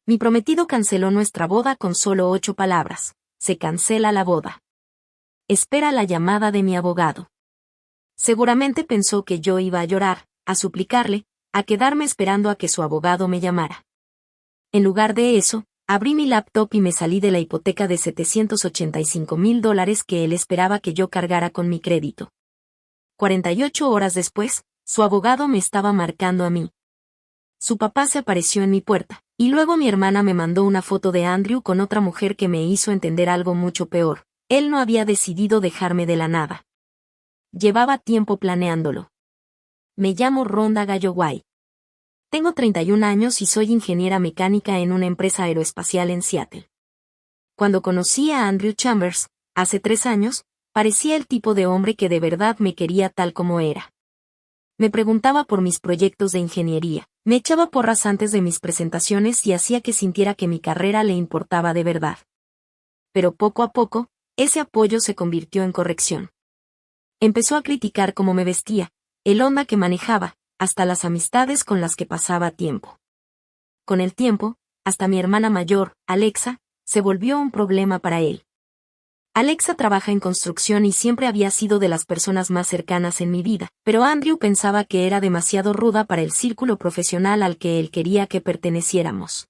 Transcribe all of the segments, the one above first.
Mi prometido canceló nuestra boda con solo 8 palabras. Se cancela la boda. Espera la llamada de mi abogado. Seguramente pensó que yo iba a llorar, a suplicarle, a quedarme esperando a que su abogado me llamara. En lugar de eso, abrí mi laptop y me salí de la hipoteca de $785,000 que él esperaba que yo cargara con mi crédito. 48 horas después, su abogado me estaba marcando a mí. Su papá se apareció en mi puerta, y luego mi hermana me mandó una foto de Andrew con otra mujer que me hizo entender algo mucho peor. Él no había decidido dejarme de la nada. Llevaba tiempo planeándolo. Me llamo Rhonda Galloway. Tengo 31 años y soy ingeniera mecánica en una empresa aeroespacial en Seattle. Cuando conocí a Andrew Chambers, hace 3 años, parecía el tipo de hombre que de verdad me quería tal como era. Me preguntaba por mis proyectos de ingeniería, me echaba porras antes de mis presentaciones y hacía que sintiera que mi carrera le importaba de verdad. Pero poco a poco, ese apoyo se convirtió en corrección. Empezó a criticar cómo me vestía, el onda que manejaba, hasta las amistades con las que pasaba tiempo. Con el tiempo, hasta mi hermana mayor, Alexa, se volvió un problema para él. Alexa trabaja en construcción y siempre había sido de las personas más cercanas en mi vida, pero Andrew pensaba que era demasiado ruda para el círculo profesional al que él quería que perteneciéramos.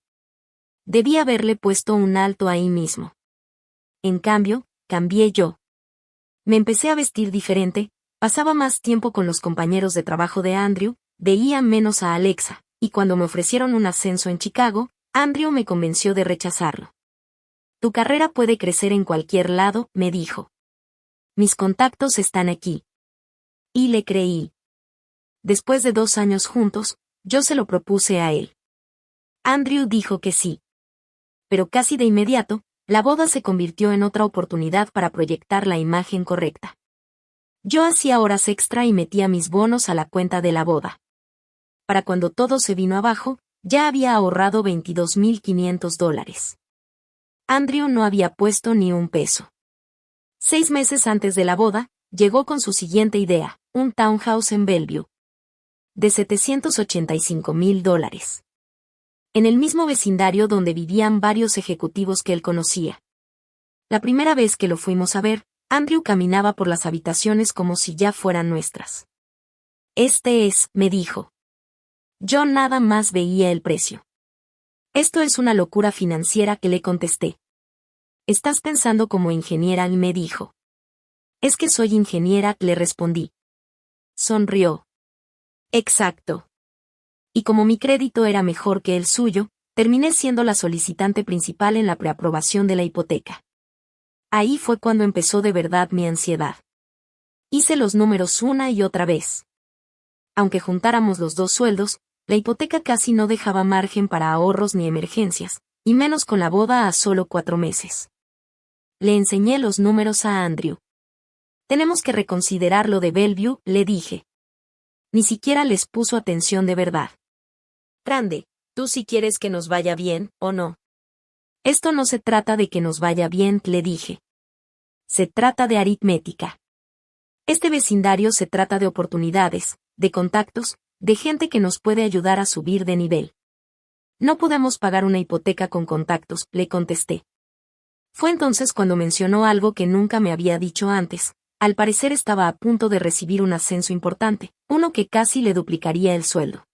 Debía haberle puesto un alto ahí mismo. En cambio, cambié yo. Me empecé a vestir diferente, pasaba más tiempo con los compañeros de trabajo de Andrew, veía menos a Alexa, y cuando me ofrecieron un ascenso en Chicago, Andrew me convenció de rechazarlo. Tu carrera puede crecer en cualquier lado, me dijo. Mis contactos están aquí. Y le creí. Después de 2 años juntos, yo se lo propuse a él. Andrew dijo que sí. Pero casi de inmediato, la boda se convirtió en otra oportunidad para proyectar la imagen correcta. Yo hacía horas extra y metía mis bonos a la cuenta de la boda. Para cuando todo se vino abajo, ya había ahorrado $22,500. Andrew no había puesto ni un peso. 6 meses antes de la boda, llegó con su siguiente idea, un townhouse en Bellevue. De $785,000. En el mismo vecindario donde vivían varios ejecutivos que él conocía. La primera vez que lo fuimos a ver, Andrew caminaba por las habitaciones como si ya fueran nuestras. Este es, me dijo. Yo nada más veía el precio. Esto es una locura financiera, que le contesté. ¿Estás pensando como ingeniera?, me dijo. Es que soy ingeniera, le respondí. Sonrió. Exacto. Y como mi crédito era mejor que el suyo, terminé siendo la solicitante principal en la preaprobación de la hipoteca. Ahí fue cuando empezó de verdad mi ansiedad. Hice los números una y otra vez. Aunque juntáramos los 2 sueldos, la hipoteca casi no dejaba margen para ahorros ni emergencias, y menos con la boda a solo 4 meses. Le enseñé los números a Andrew. Tenemos que reconsiderar lo de Bellevue, le dije. Ni siquiera les puso atención de verdad. Grande, tú sí quieres que nos vaya bien, ¿o no? Esto no se trata de que nos vaya bien, le dije. Se trata de aritmética. Este vecindario se trata de oportunidades, de contactos, de gente que nos puede ayudar a subir de nivel. No podemos pagar una hipoteca con contactos, le contesté. Fue entonces cuando mencionó algo que nunca me había dicho antes. Al parecer estaba a punto de recibir un ascenso importante, uno que casi le duplicaría el sueldo.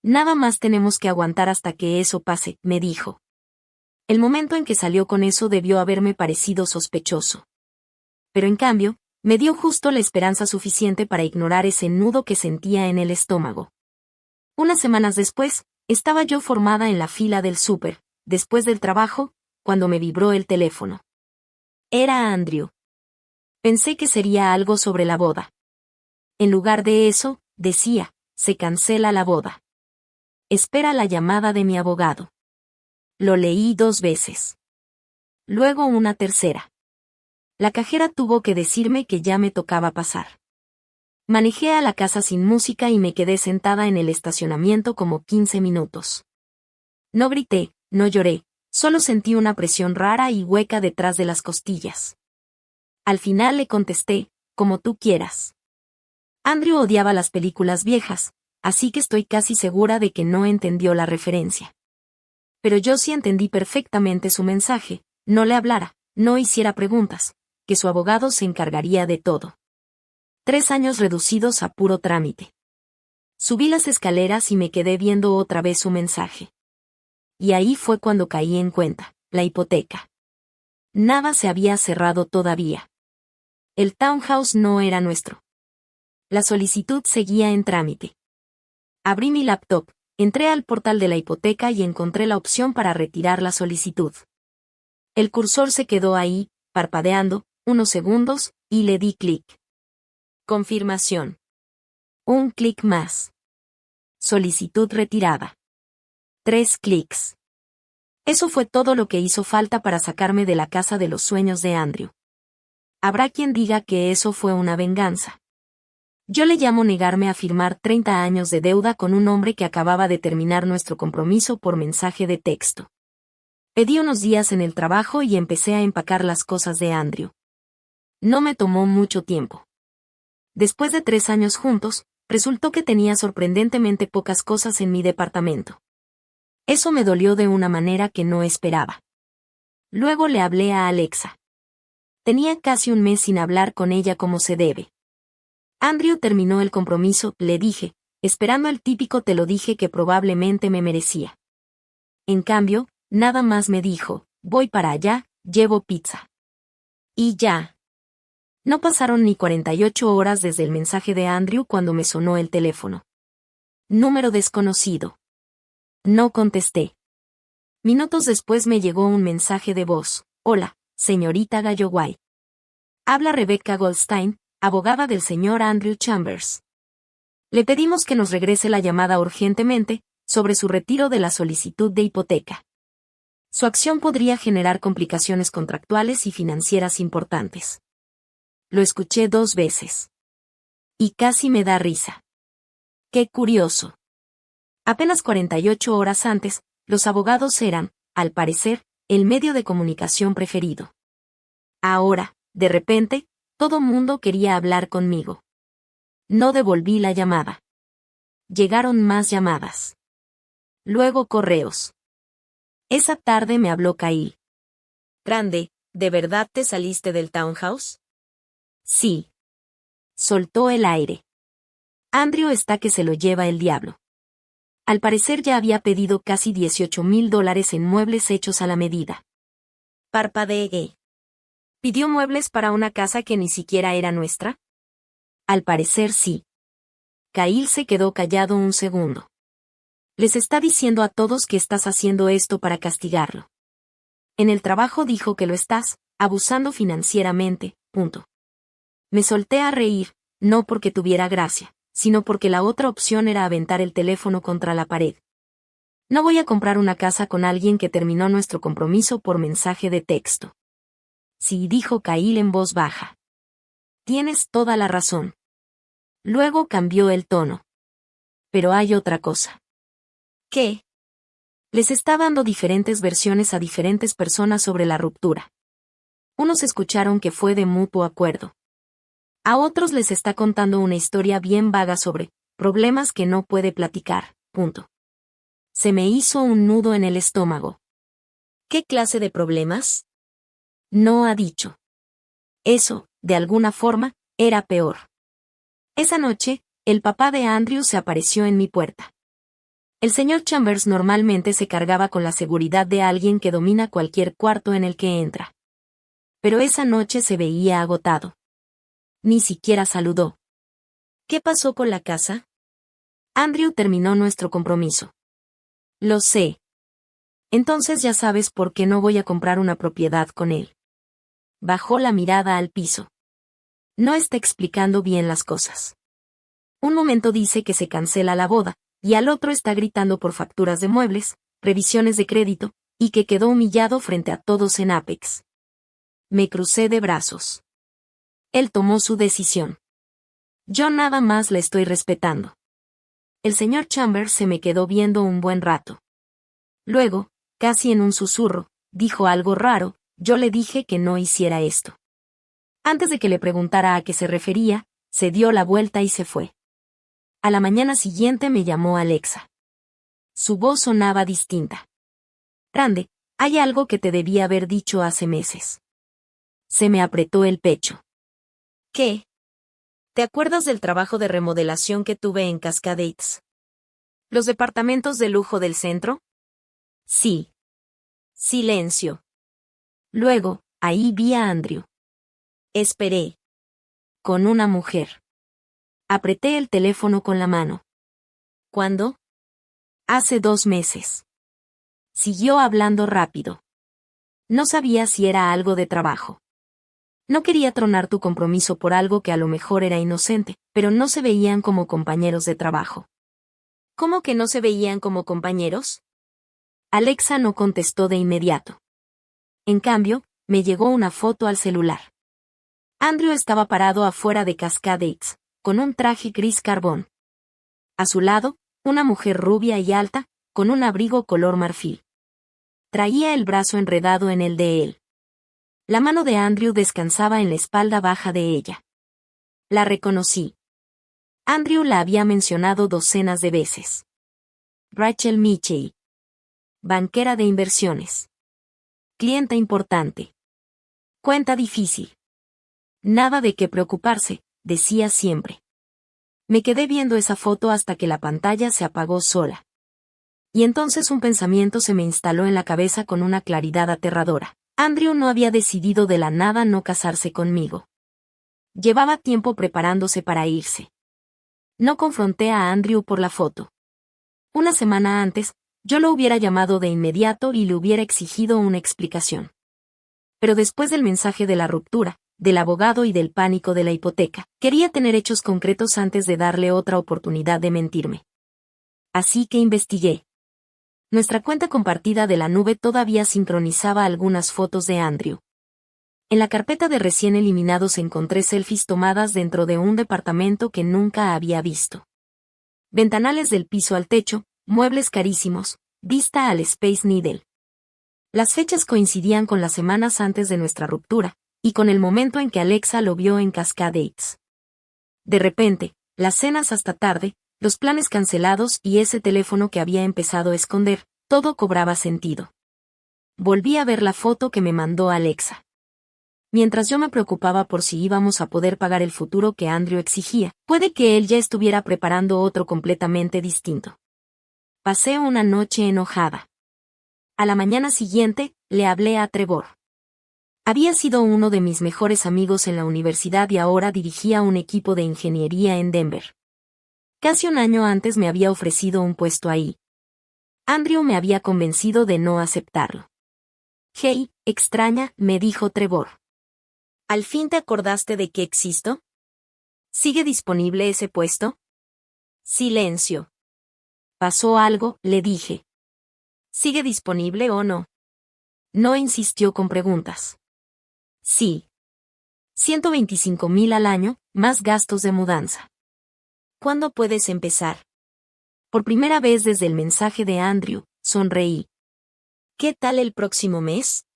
Nada más tenemos que aguantar hasta que eso pase, me dijo. El momento en que salió con eso debió haberme parecido sospechoso. Pero en cambio, me dio justo la esperanza suficiente para ignorar ese nudo que sentía en el estómago. Unas semanas después, estaba yo formada en la fila del súper, después del trabajo, cuando me vibró el teléfono. Era Andrew. Pensé que sería algo sobre la boda. En lugar de eso, decía, se cancela la boda. Espera la llamada de mi abogado. Lo leí 2 veces. Luego una tercera. La cajera tuvo que decirme que ya me tocaba pasar. Manejé a la casa sin música y me quedé sentada en el estacionamiento como 15 minutos. No grité, no lloré, solo sentí una presión rara y hueca detrás de las costillas. Al final le contesté, como tú quieras. Andrew odiaba las películas viejas, así que estoy casi segura de que no entendió la referencia. Pero yo sí entendí perfectamente su mensaje: no le hablara, no hiciera preguntas, que su abogado se encargaría de todo. 3 años reducidos a puro trámite. Subí las escaleras y me quedé viendo otra vez su mensaje. Y ahí fue cuando caí en cuenta: la hipoteca. Nada se había cerrado todavía. El townhouse no era nuestro. La solicitud seguía en trámite. Abrí mi laptop, entré al portal de la hipoteca y encontré la opción para retirar la solicitud. El cursor se quedó ahí, parpadeando, unos segundos, y le di clic. Confirmación. Un clic más. Solicitud retirada. 3 clics. Eso fue todo lo que hizo falta para sacarme de la casa de los sueños de Andrew. Habrá quien diga que eso fue una venganza. Yo le llamo negarme a firmar 30 años de deuda con un hombre que acababa de terminar nuestro compromiso por mensaje de texto. Pedí unos días en el trabajo y empecé a empacar las cosas de Andrew. No me tomó mucho tiempo. Después de 3 años juntos, resultó que tenía sorprendentemente pocas cosas en mi departamento. Eso me dolió de una manera que no esperaba. Luego le hablé a Alexa. Tenía casi un mes sin hablar con ella como se debe. Andrew terminó el compromiso, le dije, esperando el típico te lo dije que probablemente me merecía. En cambio, nada más me dijo: voy para allá, llevo pizza. Y ya. No pasaron ni 48 horas desde el mensaje de Andrew cuando me sonó el teléfono. Número desconocido. No contesté. Minutos después me llegó un mensaje de voz: hola, señorita Galloway. Habla Rebecca Goldstein, abogada del señor Andrew Chambers. Le pedimos que nos regrese la llamada urgentemente, sobre su retiro de la solicitud de hipoteca. Su acción podría generar complicaciones contractuales y financieras importantes. Lo escuché 2 veces. Y casi me da risa. Qué curioso. Apenas 48 horas antes, los abogados eran, al parecer, el medio de comunicación preferido. Ahora, de repente, todo mundo quería hablar conmigo. No devolví la llamada. Llegaron más llamadas. Luego correos. Esa tarde me habló Kyle. Grande, ¿de verdad te saliste del townhouse? Sí. Soltó el aire. Andrew está que se lo lleva el diablo. Al parecer ya había pedido casi $18,000 en muebles hechos a la medida. Parpadeé. ¿Pidió muebles para una casa que ni siquiera era nuestra? Al parecer sí. Kyle se quedó callado un segundo. Les está diciendo a todos que estás haciendo esto para castigarlo. En el trabajo dijo que lo estás, abusando financieramente, punto. Me solté a reír, no porque tuviera gracia, sino porque la otra opción era aventar el teléfono contra la pared. No voy a comprar una casa con alguien que terminó nuestro compromiso por mensaje de texto. Sí, dijo Kyle en voz baja. Tienes toda la razón. Luego cambió el tono. Pero hay otra cosa. ¿Qué? Les está dando diferentes versiones a diferentes personas sobre la ruptura. Unos escucharon que fue de mutuo acuerdo. A otros les está contando una historia bien vaga sobre problemas que no puede platicar, punto. Se me hizo un nudo en el estómago. ¿Qué clase de problemas? No ha dicho. Eso, de alguna forma, era peor. Esa noche, el papá de Andrew se apareció en mi puerta. El señor Chambers normalmente se cargaba con la seguridad de alguien que domina cualquier cuarto en el que entra. Pero esa noche se veía agotado. Ni siquiera saludó. ¿Qué pasó con la casa? Andrew terminó nuestro compromiso. Lo sé. Entonces ya sabes por qué no voy a comprar una propiedad con él. Bajó la mirada al piso. No está explicando bien las cosas. Un momento dice que se cancela la boda, y al otro está gritando por facturas de muebles, revisiones de crédito, y que quedó humillado frente a todos en Apex. Me crucé de brazos. Él tomó su decisión. Yo nada más la estoy respetando. El señor Chambers se me quedó viendo un buen rato. Luego, casi en un susurro, dijo algo raro. Yo le dije que no hiciera esto. Antes de que le preguntara a qué se refería, se dio la vuelta y se fue. A la mañana siguiente me llamó Alexa. Su voz sonaba distinta. Grande, hay algo que te debía haber dicho hace meses. Se me apretó el pecho. ¿Qué? ¿Te acuerdas del trabajo de remodelación que tuve en Cascades? ¿Los departamentos de lujo del centro? Sí. Silencio. Luego, ahí vi a Andrew. Esperé. Con una mujer. Apreté el teléfono con la mano. ¿Cuándo? Hace 2 meses. Siguió hablando rápido. No sabía si era algo de trabajo. No quería tronar tu compromiso por algo que a lo mejor era inocente, pero no se veían como compañeros de trabajo. ¿Cómo que no se veían como compañeros? Alexa no contestó de inmediato. En cambio, me llegó una foto al celular. Andrew estaba parado afuera de Cascades, con un traje gris carbón. A su lado, una mujer rubia y alta, con un abrigo color marfil. Traía el brazo enredado en el de él. La mano de Andrew descansaba en la espalda baja de ella. La reconocí. Andrew la había mencionado docenas de veces. Rachel Mitchell. Banquera de inversiones. Clienta importante. Cuenta difícil. Nada de qué preocuparse, decía siempre. Me quedé viendo esa foto hasta que la pantalla se apagó sola. Y entonces un pensamiento se me instaló en la cabeza con una claridad aterradora. Andrew no había decidido de la nada no casarse conmigo. Llevaba tiempo preparándose para irse. No confronté a Andrew por la foto. Una semana antes, yo lo hubiera llamado de inmediato y le hubiera exigido una explicación. Pero después del mensaje de la ruptura, del abogado y del pánico de la hipoteca, quería tener hechos concretos antes de darle otra oportunidad de mentirme. Así que investigué. Nuestra cuenta compartida de la nube todavía sincronizaba algunas fotos de Andrew. En la carpeta de recién eliminados encontré selfies tomadas dentro de un departamento que nunca había visto. Ventanales del piso al techo, muebles carísimos, vista al Space Needle. Las fechas coincidían con las semanas antes de nuestra ruptura, y con el momento en que Alexa lo vio en Cascades. De repente, las cenas hasta tarde, los planes cancelados y ese teléfono que había empezado a esconder, todo cobraba sentido. Volví a ver la foto que me mandó Alexa. Mientras yo me preocupaba por si íbamos a poder pagar el futuro que Andrew exigía, puede que él ya estuviera preparando otro completamente distinto. Pasé una noche enojada. A la mañana siguiente, le hablé a Trevor. Había sido uno de mis mejores amigos en la universidad y ahora dirigía un equipo de ingeniería en Denver. Casi un año antes me había ofrecido un puesto ahí. Andrew me había convencido de no aceptarlo. Hey, extraña, me dijo Trevor. ¿Al fin te acordaste de que existo? ¿Sigue disponible ese puesto? Silencio. ¿Pasó algo?, le dije. ¿Sigue disponible o no? No insistió con preguntas. Sí. 125,000 al año, más gastos de mudanza. ¿Cuándo puedes empezar? Por primera vez desde el mensaje de Andrew, sonreí. ¿Qué tal el próximo mes?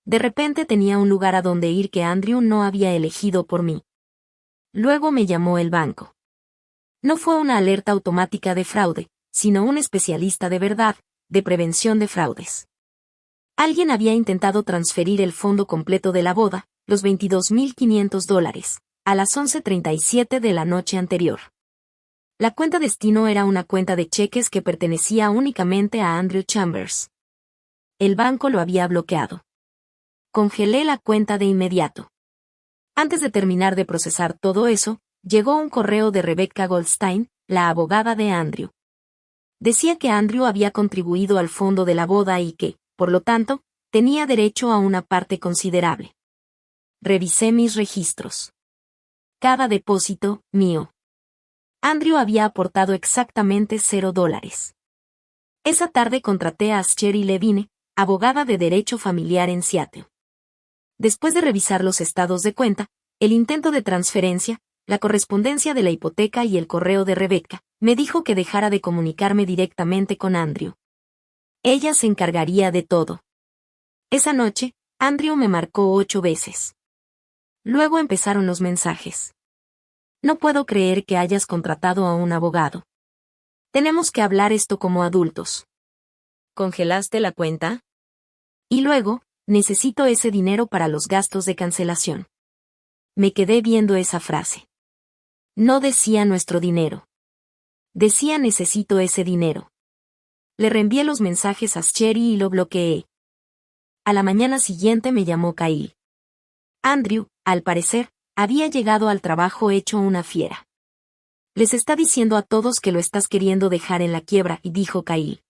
De repente tenía un lugar a donde ir que Andrew no había elegido por mí. Luego me llamó el banco. No fue una alerta automática de fraude, sino un especialista de verdad, de prevención de fraudes. Alguien había intentado transferir el fondo completo de la boda, los $22,500, a las 11:37 de la noche anterior. La cuenta destino era una cuenta de cheques que pertenecía únicamente a Andrew Chambers. El banco lo había bloqueado. Congelé la cuenta de inmediato. Antes de terminar de procesar todo eso, llegó un correo de Rebecca Goldstein, la abogada de Andrew. Decía que Andrew había contribuido al fondo de la boda y que, por lo tanto, tenía derecho a una parte considerable. Revisé mis registros. Cada depósito, mío. Andrew había aportado exactamente $0. Esa tarde contraté a Sherry Levine, abogada de derecho familiar en Seattle. Después de revisar los estados de cuenta, el intento de transferencia, la correspondencia de la hipoteca y el correo de Rebecca, me dijo que dejara de comunicarme directamente con Andrew. Ella se encargaría de todo. Esa noche, Andrew me marcó 8 veces. Luego empezaron los mensajes. No puedo creer que hayas contratado a un abogado. Tenemos que hablar esto como adultos. ¿Congelaste la cuenta? Y luego, necesito ese dinero para los gastos de cancelación. Me quedé viendo esa frase. No decía nuestro dinero. Decía necesito ese dinero. Le reenvié los mensajes a Sherry y lo bloqueé. A la mañana siguiente me llamó Kyle. Andrew, al parecer, había llegado al trabajo hecho una fiera. Les está diciendo a todos que lo estás queriendo dejar en la quiebra, y dijo Kyle.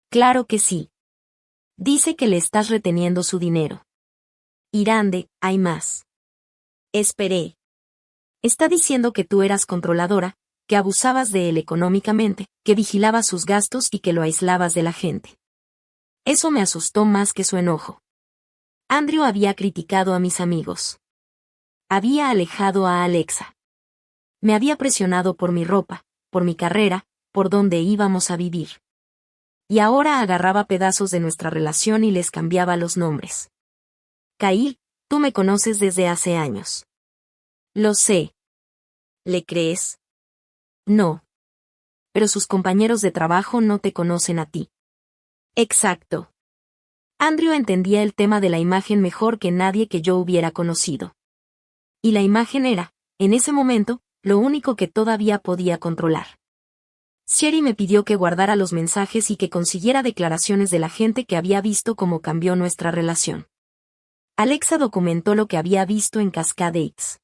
Claro que sí. Dice que le estás reteniendo su dinero. Irande, hay más. Esperé. Está diciendo que tú eras controladora, que abusabas de él económicamente, que vigilabas sus gastos y que lo aislabas de la gente. Eso me asustó más que su enojo. Andrew había criticado a mis amigos. Había alejado a Alexa. Me había presionado por mi ropa, por mi carrera, por dónde íbamos a vivir. Y ahora agarraba pedazos de nuestra relación y les cambiaba los nombres. Kyle, tú me conoces desde hace años. Lo sé. ¿Le crees? No. Pero sus compañeros de trabajo no te conocen a ti. Exacto. Andrew entendía el tema de la imagen mejor que nadie que yo hubiera conocido. Y la imagen era, en ese momento, lo único que todavía podía controlar. Sherry me pidió que guardara los mensajes y que consiguiera declaraciones de la gente que había visto cómo cambió nuestra relación. Alexa documentó lo que había visto en Cascades.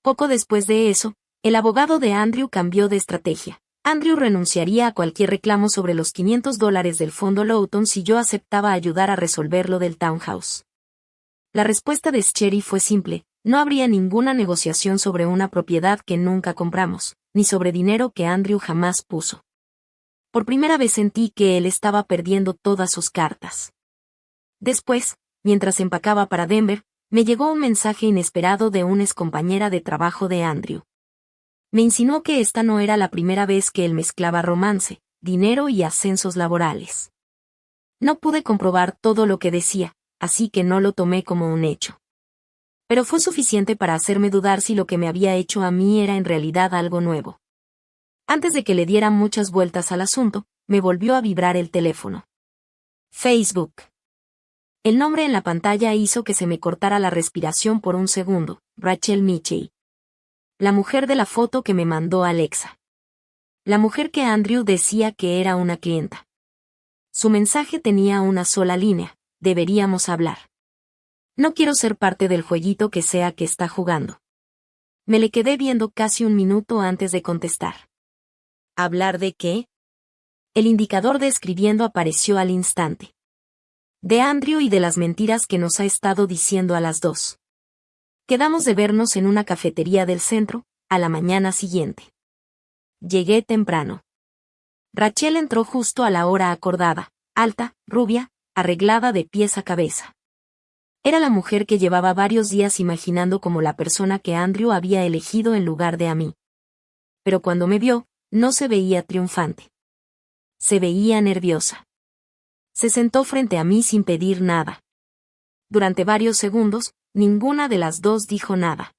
Poco después de eso, el abogado de Andrew cambió de estrategia. Andrew renunciaría a cualquier reclamo sobre los $500 del fondo Lawton si yo aceptaba ayudar a resolver lo del townhouse. La respuesta de Sherry fue simple: no habría ninguna negociación sobre una propiedad que nunca compramos, ni sobre dinero que Andrew jamás puso. Por primera vez sentí que él estaba perdiendo todas sus cartas. Después, mientras empacaba para Denver, me llegó un mensaje inesperado de una excompañera de trabajo de Andrew. Me insinuó que esta no era la primera vez que él mezclaba romance, dinero y ascensos laborales. No pude comprobar todo lo que decía, así que no lo tomé como un hecho. Pero fue suficiente para hacerme dudar si lo que me había hecho a mí era en realidad algo nuevo. Antes de que le diera muchas vueltas al asunto, me volvió a vibrar el teléfono. Facebook. El nombre en la pantalla hizo que se me cortara la respiración por un segundo. Rachel Mitchell. La mujer de la foto que me mandó Alexa. La mujer que Andrew decía que era una clienta. Su mensaje tenía una sola línea: deberíamos hablar. No quiero ser parte del jueguito que sea que está jugando. Me le quedé viendo casi un minuto antes de contestar. ¿Hablar de qué? El indicador de escribiendo apareció al instante. De Andrew y de las mentiras que nos ha estado diciendo a las dos. Quedamos de vernos en una cafetería del centro, a la mañana siguiente. Llegué temprano. Rachel entró justo a la hora acordada, alta, rubia, arreglada de pies a cabeza. Era la mujer que llevaba varios días imaginando como la persona que Andrew había elegido en lugar de a mí. Pero cuando me vio, no se veía triunfante. Se veía nerviosa. Se sentó frente a mí sin pedir nada. Durante varios segundos, ninguna de las dos dijo nada.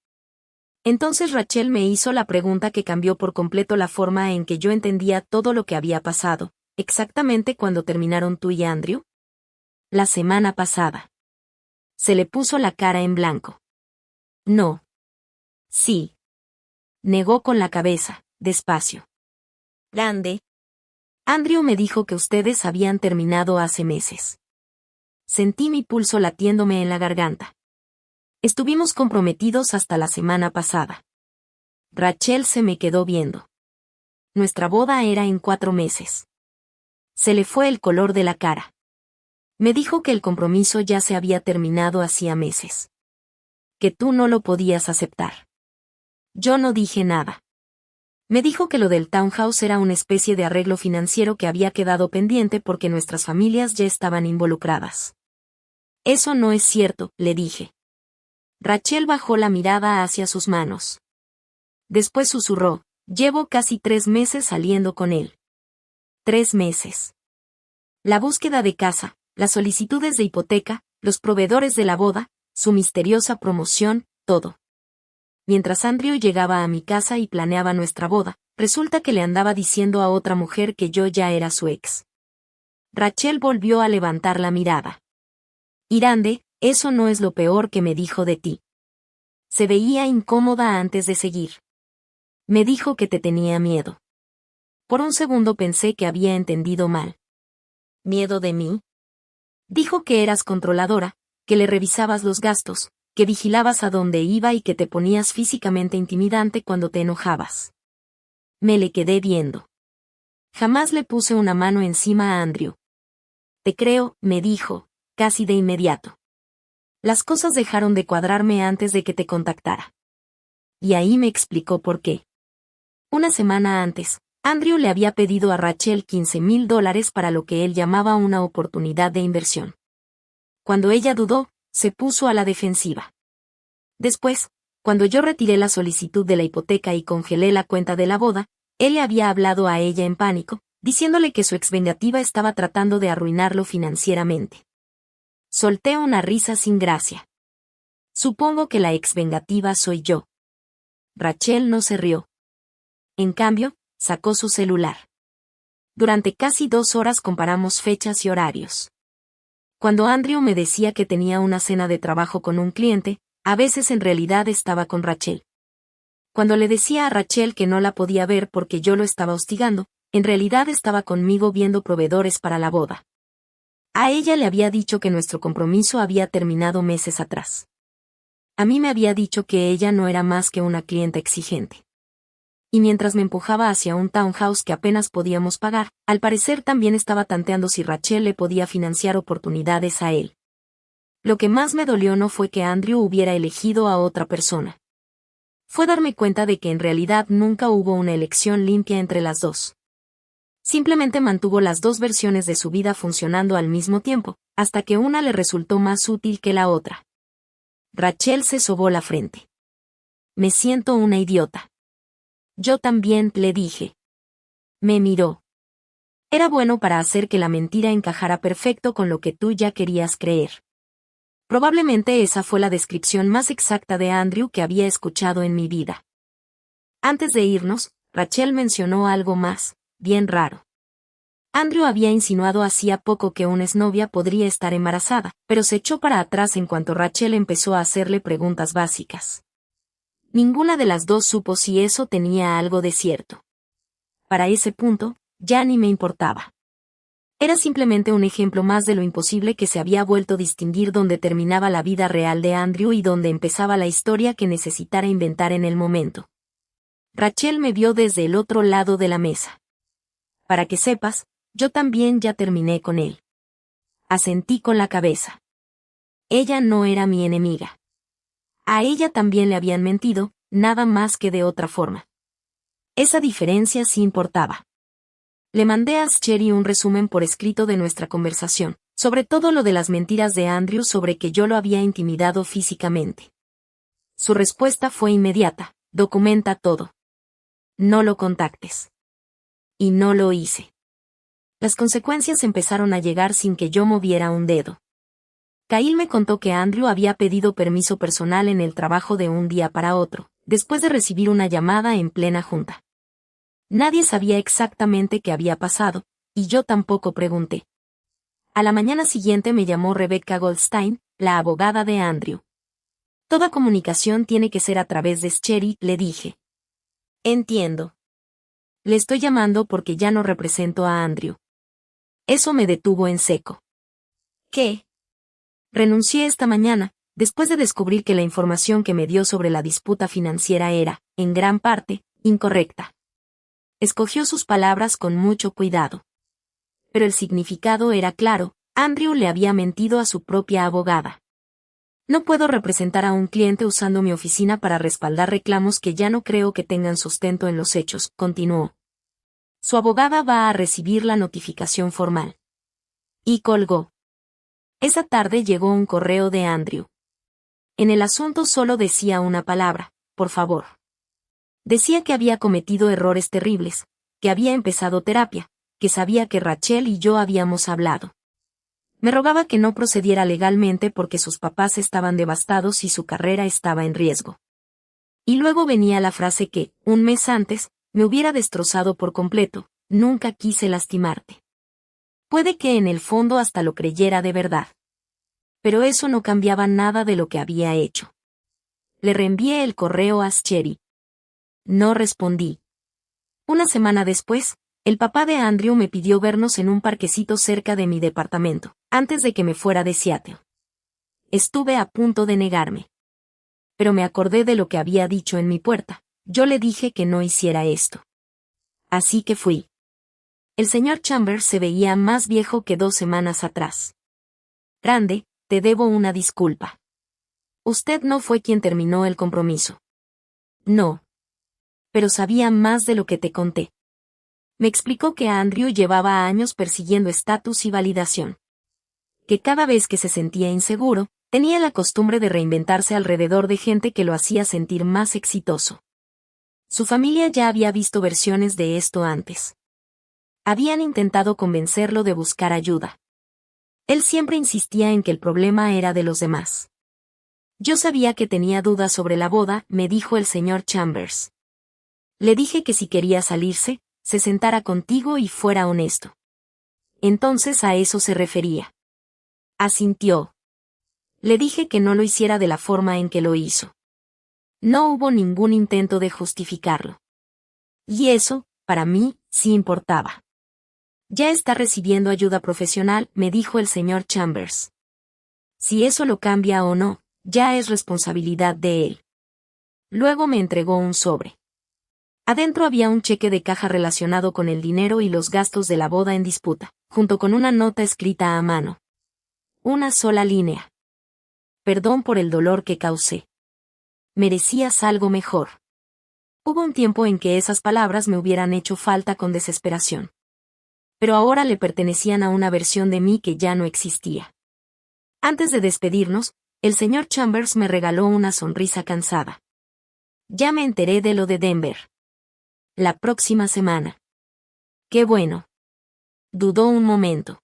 Entonces Rachel me hizo la pregunta que cambió por completo la forma en que yo entendía todo lo que había pasado. ¿Exactamente cuando terminaron tú y Andrew? La semana pasada. Se le puso la cara en blanco. No. Sí. Negó con la cabeza, despacio. Grande. Andrew me dijo que ustedes habían terminado hace meses. Sentí mi pulso latiéndome en la garganta. Estuvimos comprometidos hasta la semana pasada. Rachel se me quedó viendo. Nuestra boda era en 4 meses. Se le fue el color de la cara. Me dijo que el compromiso ya se había terminado hacía meses. Que tú no lo podías aceptar. Yo no dije nada. Me dijo que lo del townhouse era una especie de arreglo financiero que había quedado pendiente porque nuestras familias ya estaban involucradas. Eso no es cierto, le dije. Rachel bajó la mirada hacia sus manos. Después susurró: llevo casi 3 meses saliendo con él. 3 meses. La búsqueda de casa, las solicitudes de hipoteca, los proveedores de la boda, su misteriosa promoción, todo. Mientras Andrew llegaba a mi casa y planeaba nuestra boda, resulta que le andaba diciendo a otra mujer que yo ya era su ex. Rachel volvió a levantar la mirada. Irande, eso no es lo peor que me dijo de ti. Se veía incómoda antes de seguir. Me dijo que te tenía miedo. Por un segundo pensé que había entendido mal. ¿Miedo de mí? Dijo que eras controladora, que le revisabas los gastos, que vigilabas a dónde iba y que te ponías físicamente intimidante cuando te enojabas. Me le quedé viendo. Jamás le puse una mano encima a Andrew. Te creo, me dijo, casi de inmediato. Las cosas dejaron de cuadrarme antes de que te contactara. Y ahí me explicó por qué. Una semana antes, Andrew le había pedido a Rachel $15,000 para lo que él llamaba una oportunidad de inversión. Cuando ella dudó, se puso a la defensiva. Después, cuando yo retiré la solicitud de la hipoteca y congelé la cuenta de la boda, él le había hablado a ella en pánico, diciéndole que su exvengativa estaba tratando de arruinarlo financieramente. Solté una risa sin gracia. Supongo que la exvengativa soy yo. Rachel no se rió. En cambio, sacó su celular. Durante casi 2 horas comparamos fechas y horarios. Cuando Andrew me decía que tenía una cena de trabajo con un cliente, a veces en realidad estaba con Rachel. Cuando le decía a Rachel que no la podía ver porque yo lo estaba hostigando, en realidad estaba conmigo viendo proveedores para la boda. A ella le había dicho que nuestro compromiso había terminado meses atrás. A mí me había dicho que ella no era más que una clienta exigente. Y mientras me empujaba hacia un townhouse que apenas podíamos pagar, al parecer también estaba tanteando si Rachel le podía financiar oportunidades a él. Lo que más me dolió no fue que Andrew hubiera elegido a otra persona. Fue darme cuenta de que en realidad nunca hubo una elección limpia entre las dos. Simplemente mantuvo las dos versiones de su vida funcionando al mismo tiempo, hasta que una le resultó más útil que la otra. Rachel se sobó la frente. Me siento una idiota. Yo también, le dije. Me miró. Era bueno para hacer que la mentira encajara perfecto con lo que tú ya querías creer. Probablemente esa fue la descripción más exacta de Andrew que había escuchado en mi vida. Antes de irnos, Rachel mencionó algo más, bien raro. Andrew había insinuado hacía poco que una exnovia podría estar embarazada, pero se echó para atrás en cuanto Rachel empezó a hacerle preguntas básicas. Ninguna de las dos supo si eso tenía algo de cierto. Para ese punto, ya ni me importaba. Era simplemente un ejemplo más de lo imposible que se había vuelto distinguir dónde terminaba la vida real de Andrew y dónde empezaba la historia que necesitara inventar en el momento. Rachel me vio desde el otro lado de la mesa. Para que sepas, yo también ya terminé con él. Asentí con la cabeza. Ella no era mi enemiga. A ella también le habían mentido, nada más que de otra forma. Esa diferencia sí importaba. Le mandé a Sherry un resumen por escrito de nuestra conversación, sobre todo lo de las mentiras de Andrew sobre que yo lo había intimidado físicamente. Su respuesta fue inmediata: documenta todo. No lo contactes. Y no lo hice. Las consecuencias empezaron a llegar sin que yo moviera un dedo. Kyle me contó que Andrew había pedido permiso personal en el trabajo de un día para otro, después de recibir una llamada en plena junta. Nadie sabía exactamente qué había pasado, y yo tampoco pregunté. A la mañana siguiente me llamó Rebecca Goldstein, la abogada de Andrew. Toda comunicación tiene que ser a través de Sherry, le dije. Entiendo. Le estoy llamando porque ya no represento a Andrew. Eso me detuvo en seco. ¿Qué? Renuncié esta mañana, después de descubrir que la información que me dio sobre la disputa financiera era, en gran parte, incorrecta. Escogió sus palabras con mucho cuidado. Pero el significado era claro: Andrew le había mentido a su propia abogada. No puedo representar a un cliente usando mi oficina para respaldar reclamos que ya no creo que tengan sustento en los hechos, continuó. Su abogada va a recibir la notificación formal. Y colgó. Esa tarde llegó un correo de Andrew. En el asunto solo decía una palabra: por favor. Decía que había cometido errores terribles, que había empezado terapia, que sabía que Rachel y yo habíamos hablado. Me rogaba que no procediera legalmente porque sus papás estaban devastados y su carrera estaba en riesgo. Y luego venía la frase que, un mes antes, me hubiera destrozado por completo: nunca quise lastimarte. Puede que en el fondo hasta lo creyera de verdad. Pero eso no cambiaba nada de lo que había hecho. Le reenvié el correo a Sherry. No respondí. Una semana después, el papá de Andrew me pidió vernos en un parquecito cerca de mi departamento, antes de que me fuera de Seattle. Estuve a punto de negarme. Pero me acordé de lo que había dicho en mi puerta. Yo le dije que no hiciera esto. Así que fui. El señor Chambers se veía más viejo que 2 semanas atrás. Grande, te debo una disculpa. Usted no fue quien terminó el compromiso. No. Pero sabía más de lo que te conté. Me explicó que Andrew llevaba años persiguiendo estatus y validación. Que cada vez que se sentía inseguro, tenía la costumbre de reinventarse alrededor de gente que lo hacía sentir más exitoso. Su familia ya había visto versiones de esto antes. Habían intentado convencerlo de buscar ayuda. Él siempre insistía en que el problema era de los demás. Yo sabía que tenía dudas sobre la boda, me dijo el señor Chambers. Le dije que si quería salirse, se sentara contigo y fuera honesto. Entonces a eso se refería. Asintió. Le dije que no lo hiciera de la forma en que lo hizo. No hubo ningún intento de justificarlo. Y eso, para mí, sí importaba. Ya está recibiendo ayuda profesional, me dijo el señor Chambers. Si eso lo cambia o no, ya es responsabilidad de él. Luego me entregó un sobre. Adentro había un cheque de caja relacionado con el dinero y los gastos de la boda en disputa, junto con una nota escrita a mano. Una sola línea. Perdón por el dolor que causé. Merecías algo mejor. Hubo un tiempo en que esas palabras me hubieran hecho falta con desesperación. Pero ahora le pertenecían a una versión de mí que ya no existía. Antes de despedirnos, el señor Chambers me regaló una sonrisa cansada. Ya me enteré de lo de Denver. La próxima semana. Qué bueno. Dudó un momento.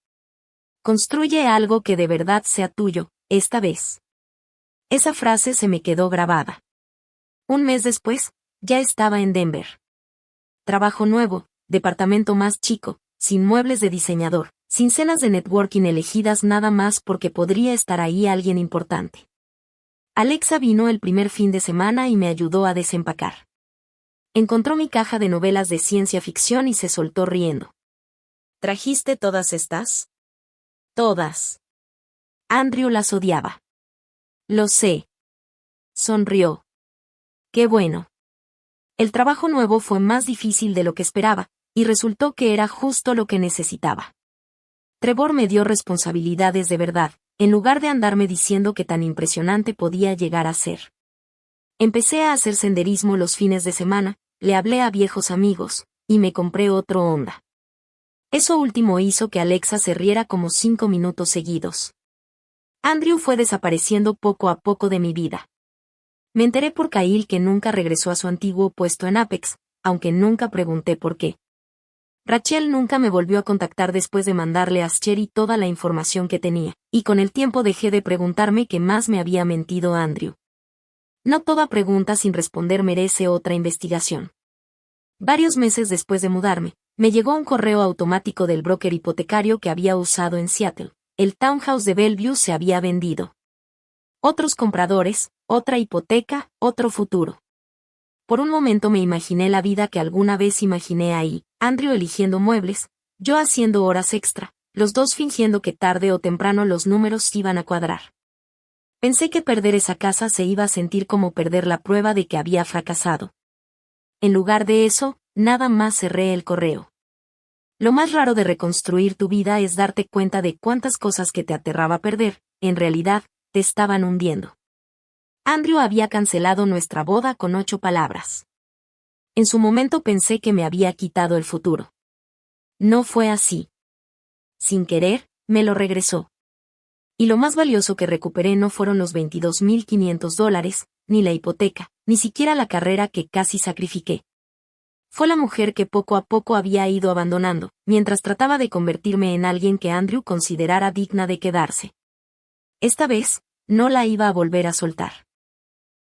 Construye algo que de verdad sea tuyo, esta vez. Esa frase se me quedó grabada. Un mes después, ya estaba en Denver. Trabajo nuevo, departamento más chico, sin muebles de diseñador, sin cenas de networking elegidas nada más porque podría estar ahí alguien importante. Alexa vino el primer fin de semana y me ayudó a desempacar. Encontró mi caja de novelas de ciencia ficción y se soltó riendo. ¿Trajiste todas estas? Todas. Andrew las odiaba. Lo sé. Sonrió. Qué bueno. El trabajo nuevo fue más difícil de lo que esperaba, y resultó que era justo lo que necesitaba. Trevor me dio responsabilidades de verdad, en lugar de andarme diciendo que tan impresionante podía llegar a ser. Empecé a hacer senderismo los fines de semana, le hablé a viejos amigos, y me compré otro Honda. Eso último hizo que Alexa se riera como 5 minutos seguidos. Andrew fue desapareciendo poco a poco de mi vida. Me enteré por Kyle que nunca regresó a su antiguo puesto en Apex, aunque nunca pregunté por qué. Rachel nunca me volvió a contactar después de mandarle a Sherry toda la información que tenía, y con el tiempo dejé de preguntarme qué más me había mentido Andrew. No toda pregunta sin responder merece otra investigación. Varios meses después de mudarme, me llegó un correo automático del broker hipotecario que había usado en Seattle. El townhouse de Bellevue se había vendido. Otros compradores, otra hipoteca, otro futuro. Por un momento me imaginé la vida que alguna vez imaginé ahí, Andrew eligiendo muebles, yo haciendo horas extra, los dos fingiendo que tarde o temprano los números iban a cuadrar. Pensé que perder esa casa se iba a sentir como perder la prueba de que había fracasado. En lugar de eso, nada más cerré el correo. Lo más raro de reconstruir tu vida es darte cuenta de cuántas cosas que te aterraba perder, en realidad, te estaban hundiendo. Andrew había cancelado nuestra boda con 8 palabras. En su momento pensé que me había quitado el futuro. No fue así. Sin querer, me lo regresó. Y lo más valioso que recuperé no fueron los $22,500, ni la hipoteca, ni siquiera la carrera que casi sacrifiqué. Fue la mujer que poco a poco había ido abandonando, mientras trataba de convertirme en alguien que Andrew considerara digna de quedarse. Esta vez, no la iba a volver a soltar.